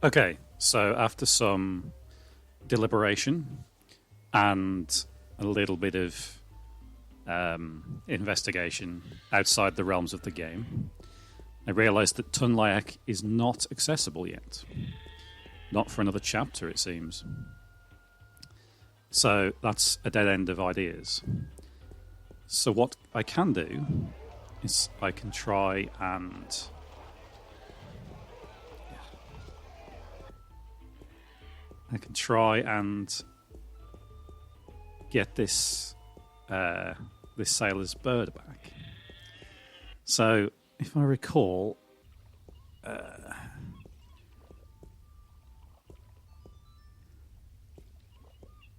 Okay, so after some deliberation and a little bit of investigation outside the realms of the game, I realised that Tunlayak is not accessible yet. Not for another chapter, it seems. So that's a dead end of ideas. So what I can do is I can try and... get this this sailor's bird back. So, if I recall,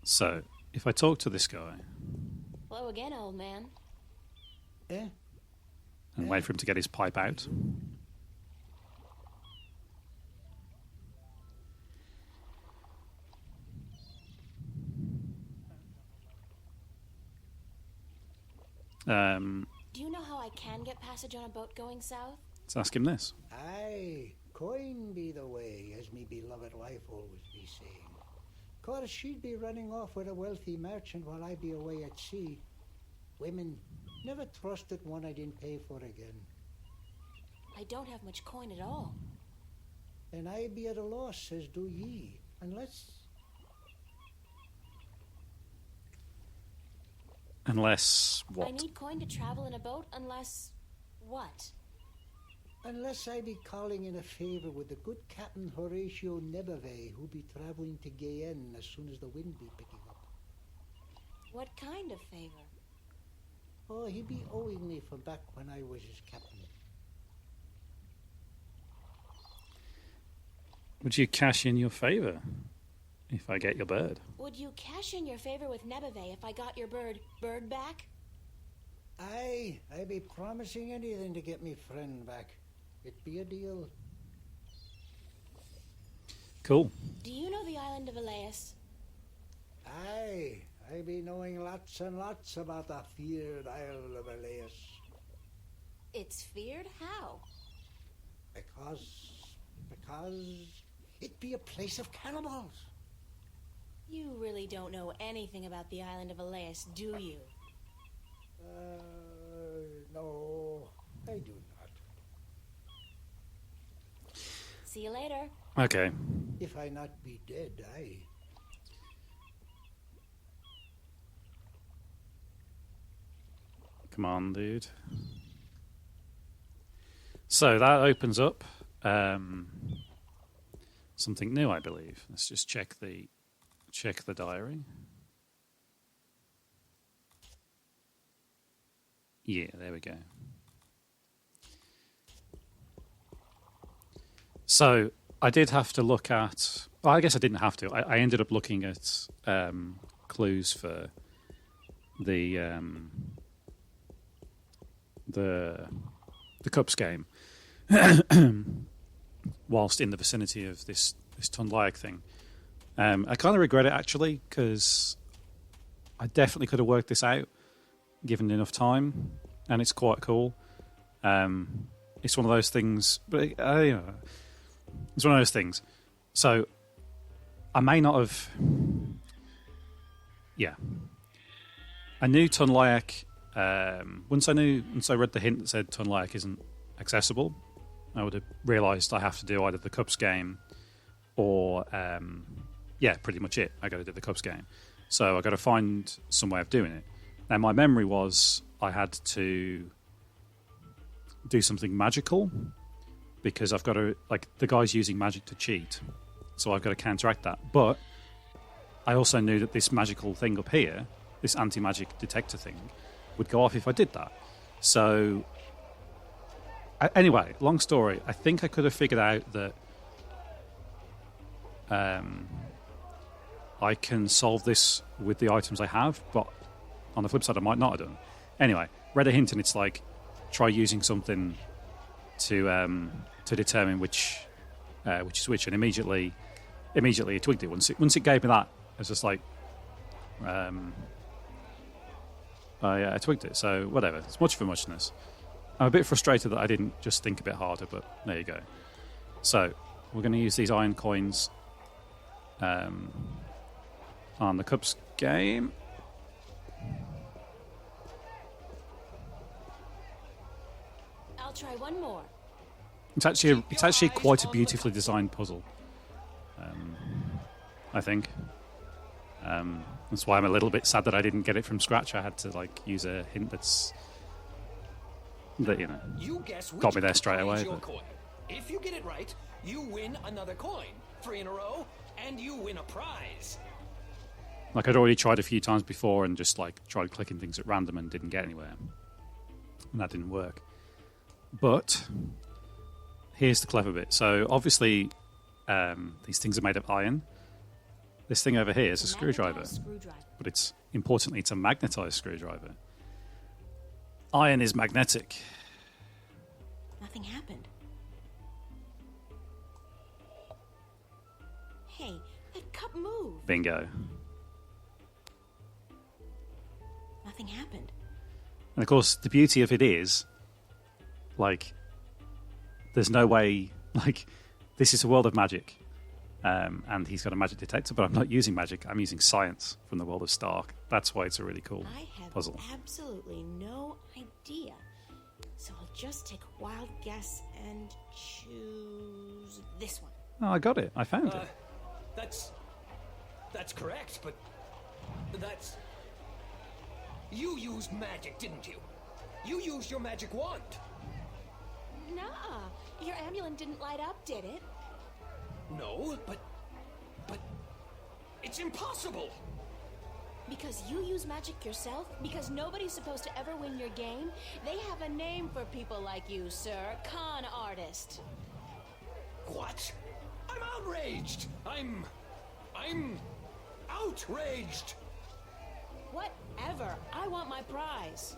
so if I talk to this guy, hello again, old man. Eh? And wait for him to get his pipe out. Do you know how I can get passage on a boat going south? Let's ask him this. Aye, coin be the way, as me beloved wife always be saying. 'Course she'd be running off with a wealthy merchant while I be away at sea. Women, never trusted one I didn't pay for again. I don't have much coin at all. And I be at a loss, as do ye, unless... Unless what? I need coin to travel in a boat unless... what? Unless I be calling in a favour with the good Captain Horatio Nebave, who be travelling to Guyenne as soon as the wind be picking up. What kind of favour? Oh, he be owing me from back when I was his captain. Would you cash in your favour if I get your bird? Would you cash in your favour with Nebave if I got your bird back? Aye, I be promising anything to get me friend back. It be a deal. Cool. Do you know the island of Elias? Aye, I be knowing lots and lots about the feared Isle of Elias. It's feared? How? Because it be a place of cannibals. You really don't know anything about the island of Elias, do you? No, I do not. See you later. Okay. If I not be dead, aye. Come on, dude. So that opens up something new, I believe. Let's just check the diary. Yeah, there we go. So I did have to look at... Well, I guess I didn't have to. I ended up looking at clues for the Cups game whilst in the vicinity of this Tunlayak thing. I kind of regret it, actually, because I definitely could have worked this out given enough time, and it's quite cool. It's one of those things, but it's one of those things. So I may not have. Yeah, I knew Tunlayak. Once I read the hint that said Tunlayak isn't accessible, I would have realised I have to do either the Cups game or pretty much it. I got to do the Cups game, so I got to find some way of doing it. And my memory was I had to do something magical because I've got to, like, the guy's using magic to cheat, so I've got to counteract that. But I also knew that this magical thing up here, this anti-magic detector thing, would go off if I did that. So anyway, long story, I think I could have figured out that I can solve this with the items I have, but on the flip side, I might not have done. Anyway, read a hint, and it's like, try using something to determine which is which, and immediately I twigged it. Once it gave me that, I was just like, I twigged it. So whatever, it's much for muchness. I'm a bit frustrated that I didn't just think a bit harder, but there you go. So we're going to use these iron coins on the Cups game. I'll try one more. It's actually quite a beautifully designed puzzle. I think. That's why I'm a little bit sad that I didn't get it from scratch. I had to use a hint that got me there straight away. But. If you get it right, you win another coin, 3 in a row, and you win a prize. I'd already tried a few times before and just tried clicking things at random and didn't get anywhere, and that didn't work. But here's the clever bit. So obviously, these things are made of iron. This thing over here is a screwdriver, but it's a magnetized screwdriver. Iron is magnetic. Nothing happened. Hey, that cup moved. Bingo. Nothing happened. And of course, the beauty of it is, there's no way, this is a world of magic. And he's got a magic detector, but I'm not using magic. I'm using science from the world of Stark. That's why it's a really cool puzzle. I have absolutely no idea. So I'll just take a wild guess and choose this one. Oh, I got it. I found it. That's correct, but that's... You used magic, didn't you? You used your magic wand. Nuh-uh. Your amulet didn't light up, did it? No, but it's impossible. Because you use magic yourself? Because nobody's supposed to ever win your game? They have a name for people like you, sir. Con artist. What? I'm outraged. I'm outraged. Whatever. I want my prize.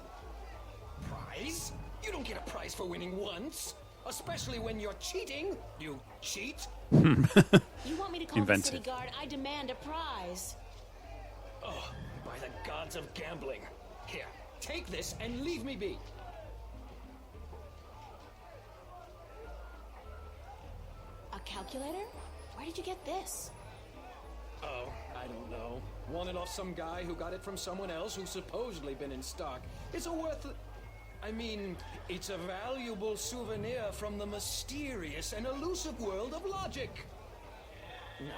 Prize? You don't get a prize for winning once. Especially when you're cheating. You cheat. You want me to call the city guard? I demand a prize. Oh, by the gods of gambling. Here, take this and leave me be. A calculator? Where did you get this? Oh, I don't know. Won it off some guy who got it from someone else who's supposedly been in stock. It's it's a valuable souvenir from the mysterious and elusive world of logic. Now,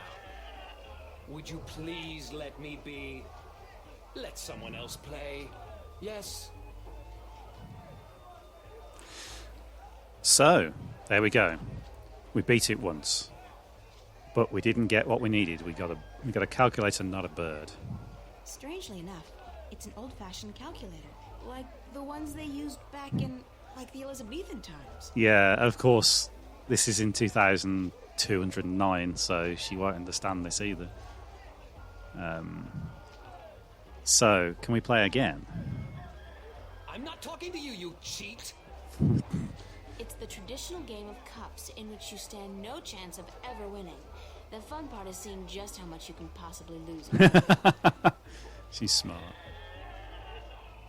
would you please let me be? Let someone else play. Yes? So, there we go. We beat it once. But we didn't get what we needed. We got a calculator, not a bird. Strangely enough, it's an old-fashioned calculator. Like the ones they used back in, the Elizabethan times. Yeah, of course, this is in 2209, so she won't understand this either. So, can we play again? I'm not talking to you, you cheat! It's the traditional game of cups in which you stand no chance of ever winning. The fun part is seeing just how much you can possibly lose. She's smart.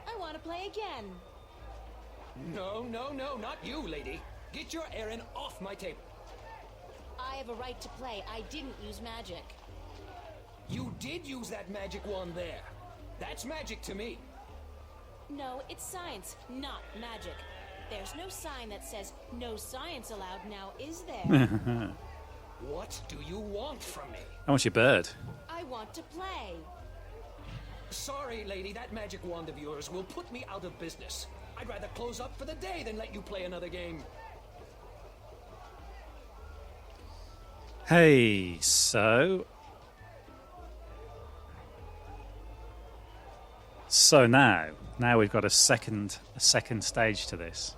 I want to play again. No, not you, lady. Get your errand off my table. I have a right to play. I didn't use magic. You did use that magic wand there. That's magic to me. No, it's science, not magic. There's no sign that says no science allowed now, is there? What do you want from me? I want your bird. I want to play. Sorry, lady, that magic wand of yours will put me out of business. I'd rather close up for the day than let you play another game. Hey, so now we've got a second stage to this.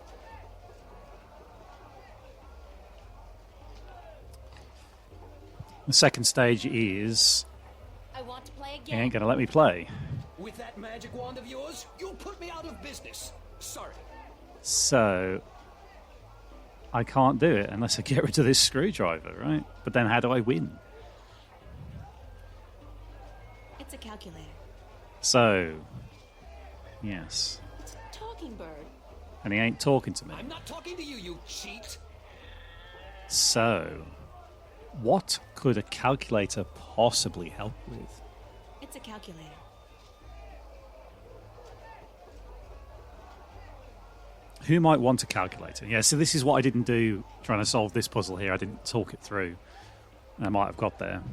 The second stage is... I want to play You again. ain't gonna let me play. With that magic wand of yours, you'll put me out of business. Sorry. So I can't do it unless I get rid of this screwdriver, right? But then how do I win? It's a calculator. So, yes. It's a talking bird. And he ain't talking to me. I'm not talking to you, you cheat. So, What could a calculator possibly help with? It's a calculator. Who might want a calculator? Yeah, so this is what I didn't do trying to solve this puzzle here. I didn't talk it through. I might have got there.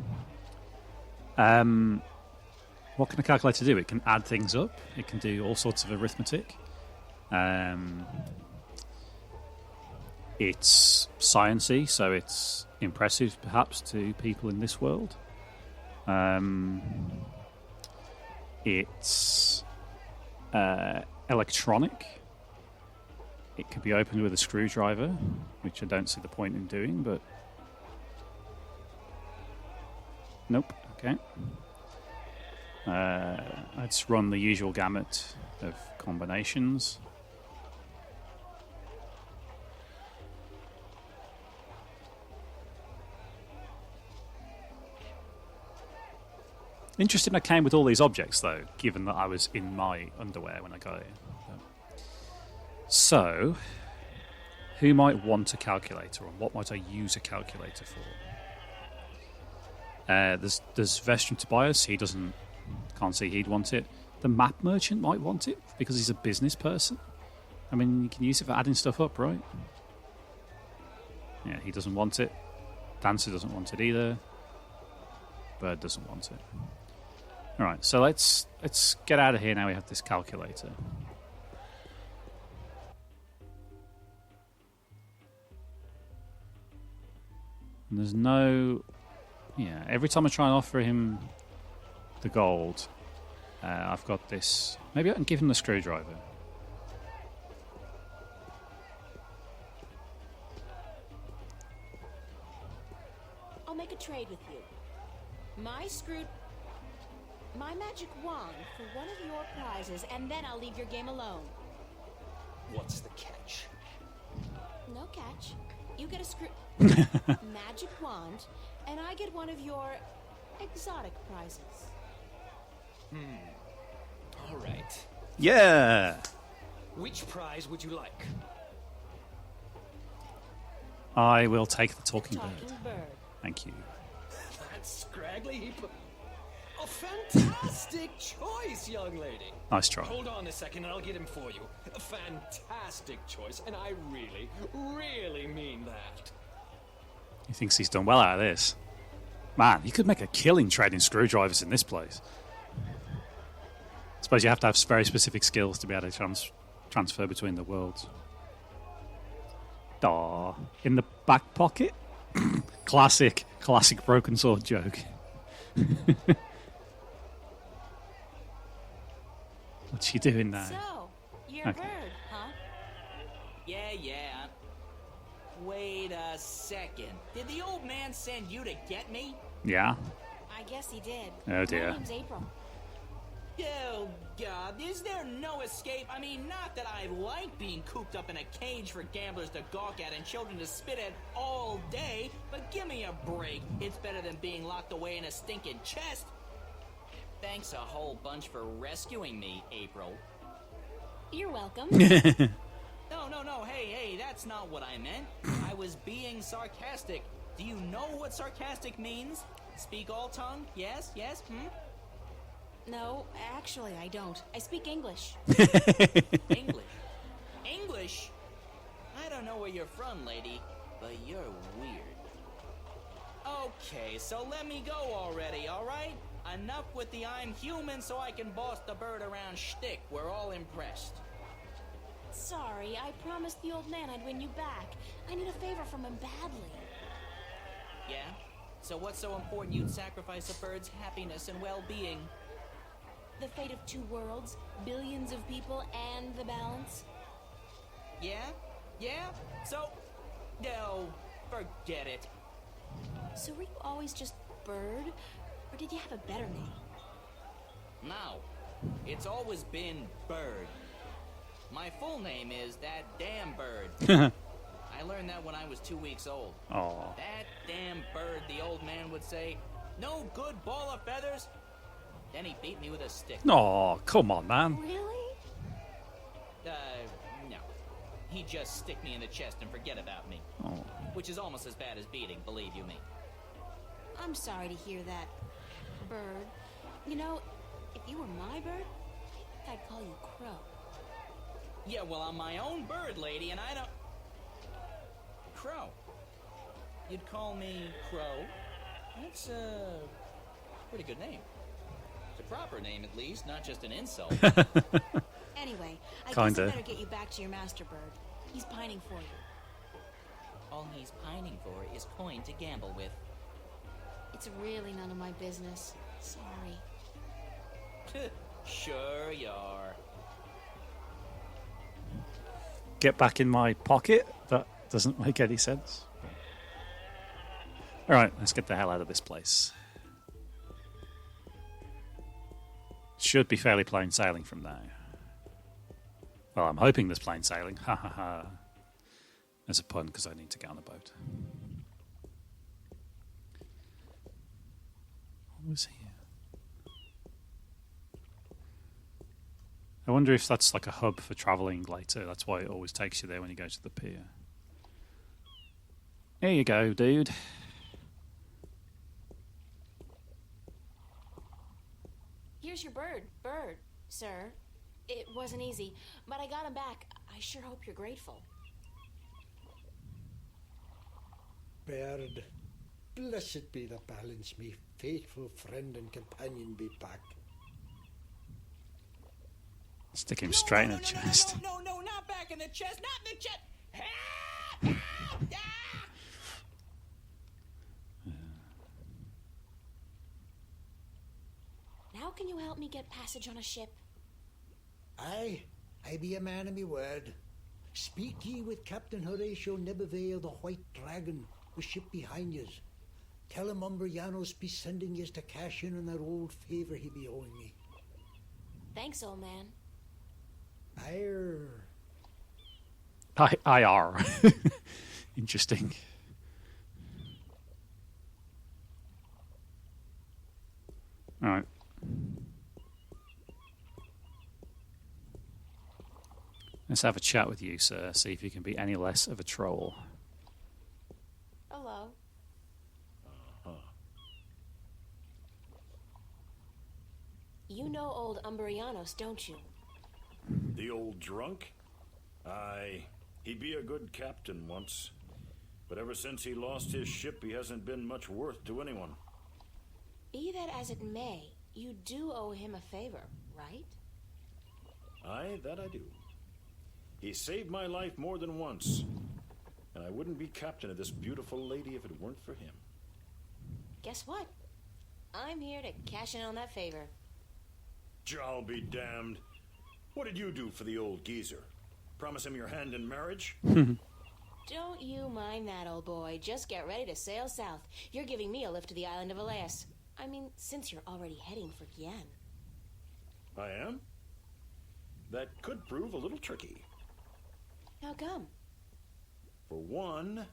What can a calculator do? It can add things up. It can do all sorts of arithmetic. It's sciencey, so it's impressive, perhaps, to people in this world. It's electronic. It could be opened with a screwdriver, which I don't see the point in doing, but... Nope, okay. Let's run the usual gamut of combinations. Interesting I came with all these objects, though, given that I was in my underwear when I got here. So, who might want a calculator, and what might I use a calculator for? There's Vestron Tobias. He can't see he'd want it. The map merchant might want it because he's a business person. I mean, you can use it for adding stuff up, right? Yeah, he doesn't want it. Dancer doesn't want it either. Bird doesn't want it. All right, so let's get out of here now. We have this calculator. And there's no... Yeah, every time I try and offer him the gold, I've got this... Maybe I can give him the screwdriver. I'll make a trade with you. My magic wand for one of your prizes, and then I'll leave your game alone. What's the catch? No catch. You get a magic wand, and I get one of your exotic prizes. All right. Yeah! Which prize would you like? I will take the talking bird. Talking bird. Thank you. That scraggly heap of... A fantastic choice, young lady. Nice try. Hold on a second and I'll get him for you. A fantastic choice, and I really, really mean that. He thinks he's done well out of this. Man, you could make a killing trading screwdrivers in this place. I suppose you have to have very specific skills to be able to transfer between the worlds. Daw. In the back pocket? Classic broken sword joke. What's she doing there? So, you're a bird, huh? Yeah. Wait a second. Did the old man send you to get me? Yeah. I guess he did. Oh, dear. My name's April. Oh, God, is there no escape? I mean, not that I like being cooped up in a cage for gamblers to gawk at and children to spit at all day, but give me a break. It's better than being locked away in a stinking chest. Thanks a whole bunch for rescuing me, April. You're welcome. No, hey, that's not what I meant. I was being sarcastic. Do you know what sarcastic means? Speak all tongue? Yes? No, actually, I don't. I speak English. English? I don't know where you're from, lady, but you're weird. Okay, so let me go already, alright? Enough with the I'm human so I can boss the bird around shtick. We're all impressed. Sorry, I promised the old man I'd win you back. I need a favor from him badly. Yeah? So what's so important you'd sacrifice a bird's happiness and well-being? The fate of two worlds, billions of people, and the balance. Yeah? So... No, forget it. So were you always just Bird? Or did you have a better name? No. It's always been Bird. My full name is That Damn Bird. I learned that when I was 2 weeks old. Aww. That damn bird, the old man would say. No good ball of feathers. Then he beat me with a stick. Oh, come on, man. Really? No. He'd just stick me in the chest and forget about me. Oh. Which is almost as bad as beating, believe you me. I'm sorry to hear that, Bird. You know, if you were my bird, I'd call you Crow. Yeah, well, I'm my own bird, lady, and I don't... Crow. You'd call me Crow? That's a pretty good name. It's a proper name, at least, not just an insult. Anyway, I Kinda. guess I better get you back to your master bird. He's pining for you. All he's pining for is coin to gamble with. It's really none of my business. Sorry. Sure you are. Get back in my pocket? That doesn't make any sense. Alright, let's get the hell out of this place. Should be fairly plain sailing from now. Well, I'm hoping there's plain sailing. Ha ha ha. There's a pun because I need to get on a boat. What was here? I wonder if that's like a hub for travelling later. That's why it always takes you there when you go to the pier. There you go, dude. Here's your bird, sir. It wasn't easy, but I got him back. I sure hope you're grateful. Bird, blessed be the balance, me faithful friend and companion be back. Stick him straight in the chest. No, not back in the chest, not in the chest. Ah! Ah! Now can you help me get passage on a ship? Aye, I be a man of me word. Speak ye with Captain Horatio Nebervale of the White Dragon, the ship behind yous. Tell him Umbrianos be sending yous to cash in on that old favour he be owing me. Thanks, old man. Ire. IR. Interesting. Alright. Let's have a chat with you, sir. See if you can be any less of a troll. Hello. You know old Umbrianos, don't you? The old drunk? Aye, he be a good captain once. But ever since he lost his ship, he hasn't been much worth to anyone. Be that as it may, you do owe him a favor, right? Aye, that I do. He saved my life more than once. And I wouldn't be captain of this beautiful lady if it weren't for him. Guess what? I'm here to cash in on that favor. I'll be damned. What did you do for the old geezer? Promise him your hand in marriage? Don't you mind that, old boy. Just get ready to sail south. You're giving me a lift to the island of Elias. I mean, since you're already heading for Gien. I am? That could prove a little tricky. How come? For one,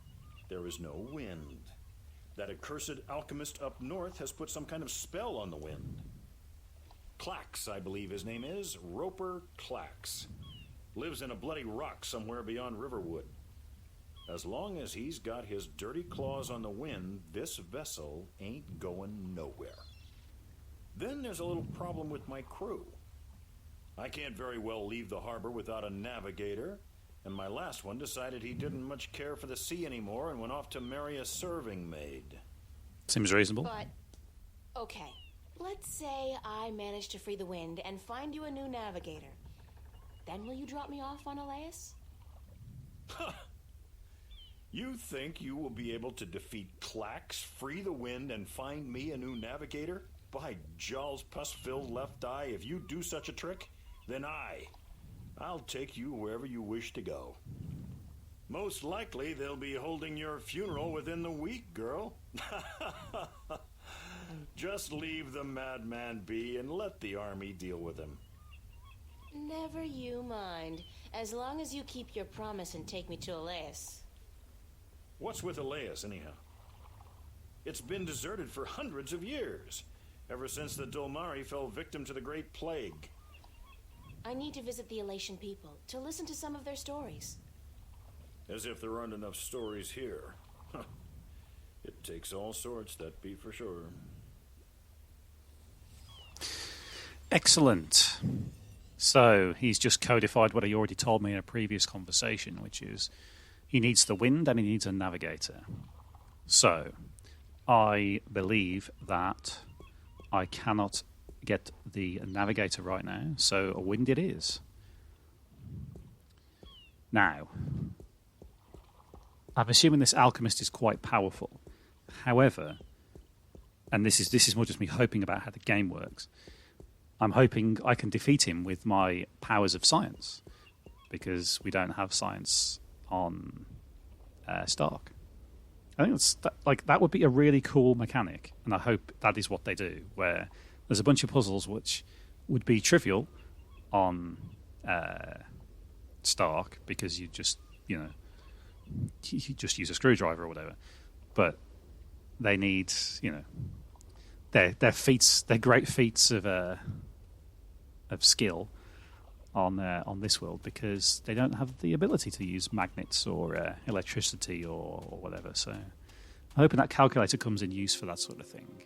there is no wind. That accursed alchemist up north has put some kind of spell on the wind. Clax, I believe his name is. Roper Clax. Lives in a bloody rock somewhere beyond Riverwood. As long as he's got his dirty claws on the wind, this vessel ain't going nowhere. Then there's a little problem with my crew. I can't very well leave the harbor without a navigator, and my last one decided he didn't much care for the sea anymore and went off to marry a serving maid. Seems reasonable. But, okay. Let's say I manage to free the wind and find you a new navigator. Then will you drop me off on Elias? You think you will be able to defeat Clax, free the wind, and find me a new navigator? By Jaw's pus-filled left eye, if you do such a trick, then I'll take you wherever you wish to go. Most likely they'll be holding your funeral within the week, girl. Just leave the madman be and let the army deal with him. Never you mind. As long as you keep your promise and take me to Elias. What's with Elias, anyhow? It's been deserted for hundreds of years, ever since the Dolmari fell victim to the Great Plague. I need to visit the Elation people, to listen to some of their stories. As if there aren't enough stories here. It takes all sorts, that be for sure. Excellent. So he's just codified what he already told me in a previous conversation, which is he needs the wind and he needs a navigator. So I believe that I cannot get the navigator right now, so a wind it is. Now, I'm assuming this alchemist is quite powerful. However, and this is more just me hoping about how the game works, I'm hoping I can defeat him with my powers of science, because we don't have science on Stark. I think that would be a really cool mechanic, and I hope that is what they do, where there's a bunch of puzzles which would be trivial on Stark, because you just use a screwdriver or whatever, but they need their great feats of skill on this world, because they don't have the ability to use magnets or electricity or whatever. So I'm hoping that calculator comes in use for that sort of thing.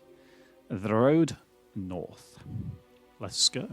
The road north. Let's go.